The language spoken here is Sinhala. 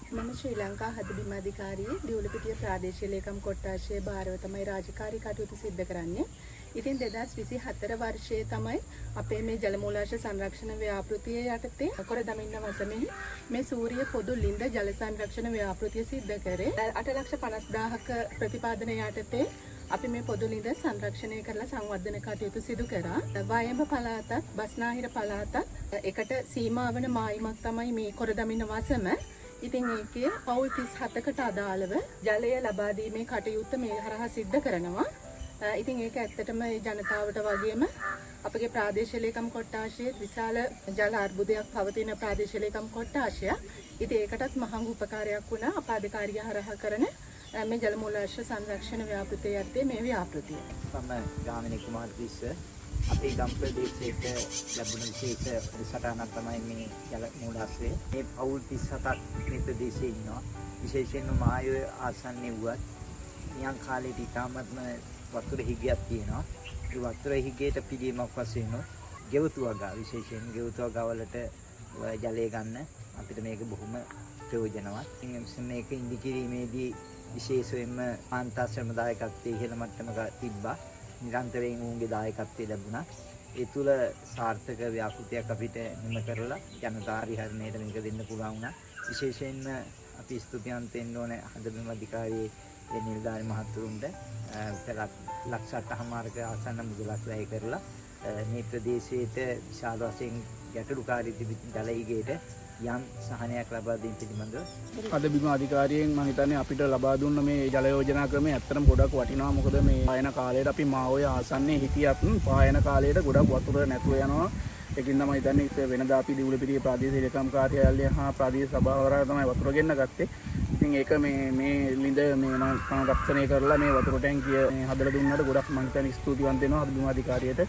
මම ශ්‍රී ලංකා හදබිම අධිකාරියේ දියුලපිටිය ප්‍රාදේශීය ලේකම් කොට්ටාශයේ භාරව තමයි රාජකාරී කටයුතු සිදු කරන්නේ. ඉතින් 2024 වර්ෂයේ තමයි අපේ මේ ජල මූලාශ්‍ර සංරක්ෂණ ව්‍යාපෘතිය යටතේ කොරදමින්න වසමෙහි මේ සූර්ය පොදු ලින්ද ජල සංරක්ෂණ ව්‍යාපෘතිය සිදු කරේ. 8,50,000ක ප්‍රතිපාදන යටතේ අපි මේ පොදු ලින්ද සංරක්ෂණය කරලා සංවර්ධන කටයුතු සිදු කරා. වයඹ පළාතත් බස්නාහිර පළාතත් එකට සීමා වන මායිමක් තමයි මේ කොරදමින්න වසම. ඉතින් ඒකේ පවුල් 37කට අදාළව ජලය ලබා දීමේ කටයුත්ත මේ හරහා සිද්ධ කරනවා. ඉතින් ඒක ඇත්තටම ජනතාවට වගේම අපගේ ප්‍රාදේශීය ලේකම් කොට්ටාශයේ විශාල ජල අර්බුදයක් පවතින ප්‍රාදේශීය ලේකම් කොට්ටාශයක්. ඉතින් ඒකටත් මහඟු උපකාරයක් වුණා අපාධිකාරිය හරහා කරන මේ ජල මූලාශ්‍ර සංරක්ෂණ ව්‍යාපෘතිය යටතේ මේ ව්‍යාපෘතිය. මම ගාමිණී කුමාරතිස්ස අපේ ගම් ප්‍රදේශයක ලැබුණ විශේෂ සටහනක් තමයි මේ ජල මූලාශ්‍රය. මේ පවුල් 37ක් මේ ප්‍රදේශයේ ඉන්නවා. විශේෂයෙන්ම මායය ආසන්නයේ වුවත් නියං කාලේට ඉතාමත්ම වතුර හිගයක් තියෙනවා. ඒ වතුර හිගේට පිළියමක් වශයෙන් ගෙවතු වගා විශේෂයෙන් ගෙවතු වගාවලට ජලය ගන්න අපිට මේක බොහොම ප්‍රයෝජනවත්. මේක ඉදි කිරීමේදී විශේෂයෙන්ම ආන්තාශ්‍රම දායකත්වයේ ඉහළ මට්ටමක තිබ්බා. නිරන්තරයෙන් උන්ගේ දායකත්වය ලැබුණා. ඒ තුල සාර්ථක ව්‍යාපෘතියක් අපිට නිම කරලා ජනතා පරිහරණයට මේක දෙන්න පුළුවන් වුණා. විශේෂයෙන්ම අපි ස්තුතිවන්ත වෙන්න ඕනේ හදබිම අධිකාරියේ නිලධාරි මහතුරුන්ට ලක්ෂ 8.5ක ආසන්න මුදලක් වැය කරලා මේ ප්‍රදේශයේට විශාල වශයෙන් ගැටලුකාරී තිබිච්ච ජල ඊගේට යම් සහනයක් ලබා දෙන්න පිළිබඳව අද බිම අධිකාරියෙන් මම හිතන්නේ අපිට ලබා දුන්න මේ ජල යෝජනා ක්‍රමය ඇත්තටම ගොඩක් වටිනවා. මොකද මේ පායන කාලයට අපි මාඔය ආසන්නයේ හිටියත් පායන කාලයට ගොඩක් වතුර නැතුව යනවා. ඒකින් තමයි හිතන්නේ වෙනදා අපි දියුලපිටිය ප්‍රාදේශීය ලේකම් කාර්යාලය හා ප්‍රාදේශීය සභාව හරහා තමයි වතුර ගෙන්න ගත්තේ. ඉතින් ඒක මේ ලිඳ මේ සංරක්ෂණය කරලා මේ වතුර ටැංකිය හදලා දුන්නාට ගොඩක් මම හිතන්නේ ස්තුතිවන්ත වෙනවා අද බිම අධිකාරියට.